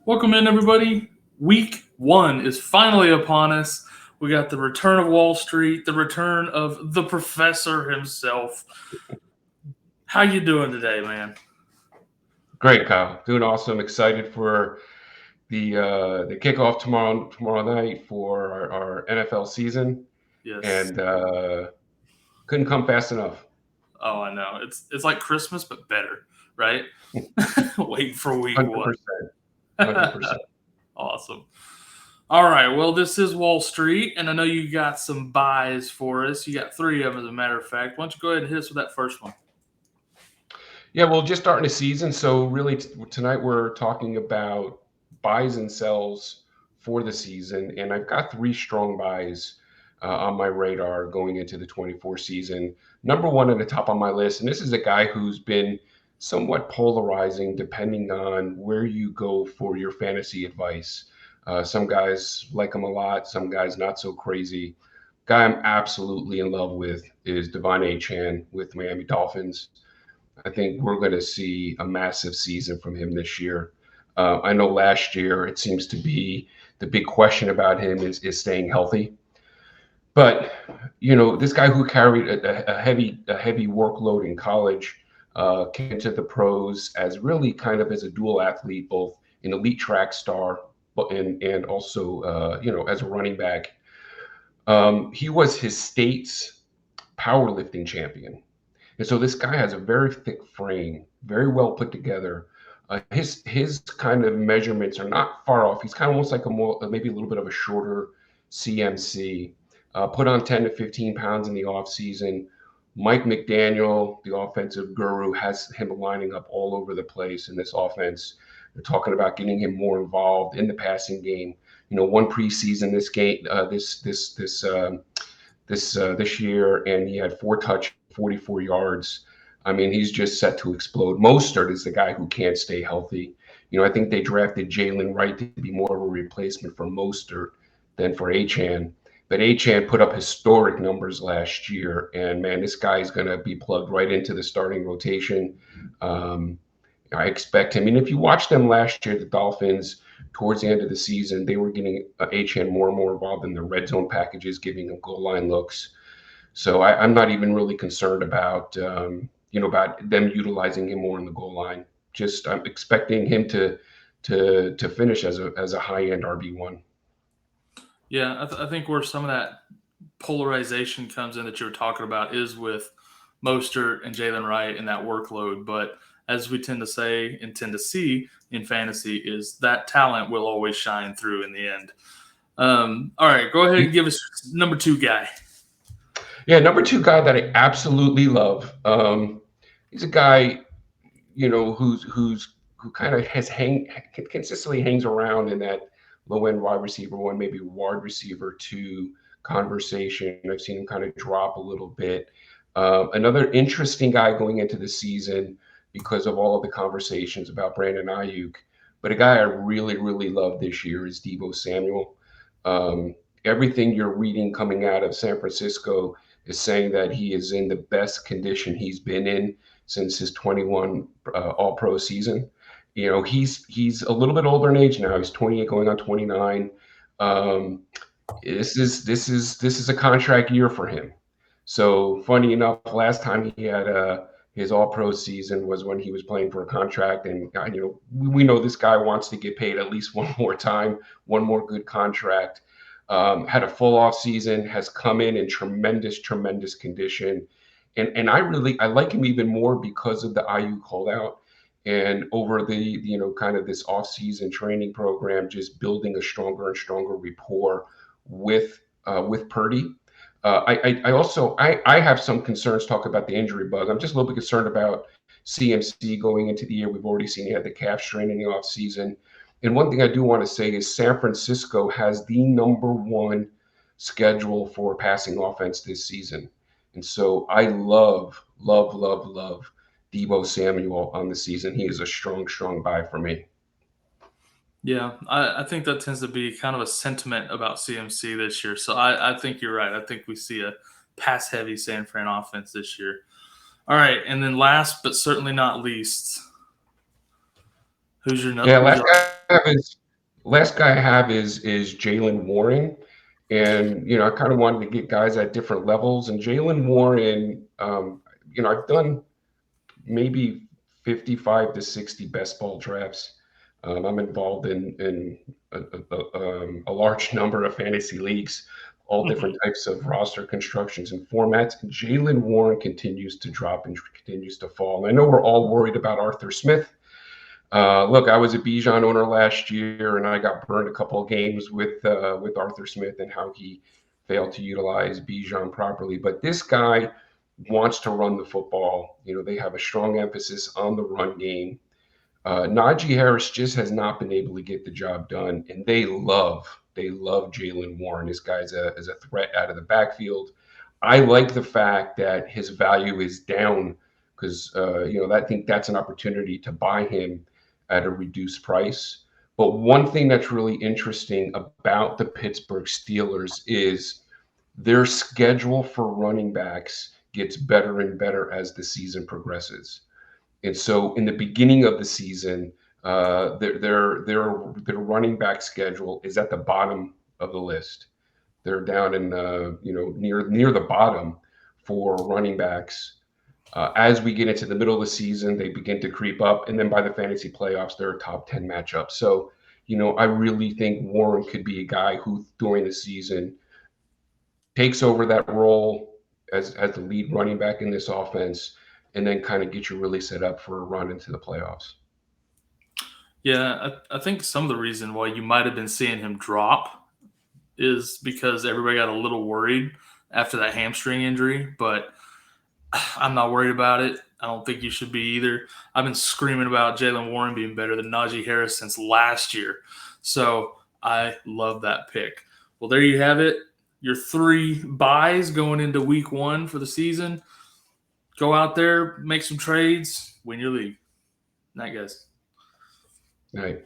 Welcome in, everybody. Week 1 is finally upon us. We got the return of Wall Street, the return of the professor himself. How you doing today, man? Great, Kyle. Doing awesome. Excited for the kickoff tomorrow night for our NFL season, Yes. and couldn't come fast enough. Oh, I know. It's like Christmas, but better, right? Wait for week 1. 100%. 100%. Awesome. All right. Well, this is Wall Street, and I know you got some buys for us. You got 3 of them, as a matter of fact. Why don't you go ahead and hit us with that first one? Yeah, well, just starting the season, so really tonight we're talking about buys and sells for the season, and I've got 3 strong buys on my radar going into the 24 season. Number one at the top on my list, and this is a guy who's been somewhat polarizing depending on where you go for your fantasy advice. Some guys like him a lot, some guys not so crazy. Guy I'm absolutely in love with is De'Von Achane with Miami Dolphins. I think we're going to see a massive season from him this year. I know last year it seems to be the big question about him is staying healthy. But this guy who carried a heavy workload in college came to the pros as really kind of as a dual athlete, both an elite track star, but and also as a running back. He was his state's powerlifting champion. And so this guy has a very thick frame, very well put together. His kind of measurements are not far off. He's kind of almost like maybe a little bit of a shorter CMC. Put on 10 to 15 pounds in the offseason. Mike McDaniel, the offensive guru, has him lining up all over the place in this offense. They're talking about getting him more involved in the passing game. One preseason this year, and he had 4 touch, 44 yards. I mean, he's just set to explode. Mostert is the guy who can't stay healthy. I think they drafted Jaylen Wright to be more of a replacement for Mostert than for Achane. But Achane put up historic numbers last year, and man, this guy is going to be plugged right into the starting rotation. I expect him. And if you watch them last year, the Dolphins, towards the end of the season, they were getting Achane more and more involved in the red zone packages, giving him goal line looks. So I'm not even really concerned about about them utilizing him more in the goal line. Just I'm expecting him to finish as a high end RB1. Yeah, I think where some of that polarization comes in that you were talking about is with Mostert and Jaylen Wright and that workload. But as we tend to say and tend to see in fantasy, is that talent will always shine through in the end. All right, go ahead and give us number 2 guy. Yeah, number 2 guy that I absolutely love. He's a guy, who kind of consistently hangs around in that low end wide receiver 1, maybe wide receiver 2 conversation. I've seen him kind of drop a little bit. Another interesting guy going into the season because of all of the conversations about Brandon Ayuk. But a guy I really, really love this year is Deebo Samuel. Everything you're reading coming out of San Francisco is saying that he is in the best condition he's been in since his 21 All-Pro season. He's a little bit older in age now. He's 28, going on 29. This is a contract year for him. So funny enough, last time he had his All-Pro season was when he was playing for a contract, and we know this guy wants to get paid at least one more time, one more good contract. Had a full off season, has come in tremendous condition, and I like him even more because of the IU holdout, and over the kind of this off season training program, just building a stronger and stronger rapport with Purdy. I have some concerns. Talk about the injury bug. I'm just a little bit concerned about CMC going into the year. We've already seen he had the calf strain in the off season. And one thing I do want to say is San Francisco has the number 1 schedule for passing offense this season. And so I love Deebo Samuel on the season. He is a strong buy for me. Yeah, I think that tends to be kind of a sentiment about CMC this year. So I think you're right. I think we see a pass heavy San Fran offense this year. All right, and then last but certainly not least, who's your number? Yeah, last guy have is last guy I have is Jaylen Warren, and I kind of wanted to get guys at different levels. And Jaylen Warren, I've done maybe 55 to 60 best ball drafts. I'm involved in a large number of fantasy leagues, all different types of roster constructions and formats. And Jaylen Warren continues to drop and continues to fall. And I know we're all worried about Arthur Smith. Look, I was a Bijan owner last year, and I got burned a couple of games with Arthur Smith and how he failed to utilize Bijan properly. But this guy wants to run the football. They have a strong emphasis on the run game. Najee Harris just has not been able to get the job done, and they love Jaylen Warren. This guy's is a threat out of the backfield. I like the fact that his value is down because I think that's an opportunity to buy him at a reduced price. But one thing that's really interesting about the Pittsburgh Steelers is their schedule for running backs gets better and better as the season progresses. And so in the beginning of the season, their running back schedule is at the bottom of the list. They're down in near the bottom for running backs. As we get into the middle of the season, they begin to creep up, and then by the fantasy playoffs, they're a top 10 matchup. So, I really think Warren could be a guy who during the season takes over that role as the lead running back in this offense, and then kind of get you really set up for a run into the playoffs. Yeah, I think some of the reason why you might have been seeing him drop is because everybody got a little worried after that hamstring injury, but I'm not worried about it. I don't think you should be either. I've been screaming about Jaylen Warren being better than Najee Harris since last year. So I love that pick. Well, there you have it. Your 3 buys going into week 1 for the season. Go out there, make some trades, win your league. Night, guys. Right.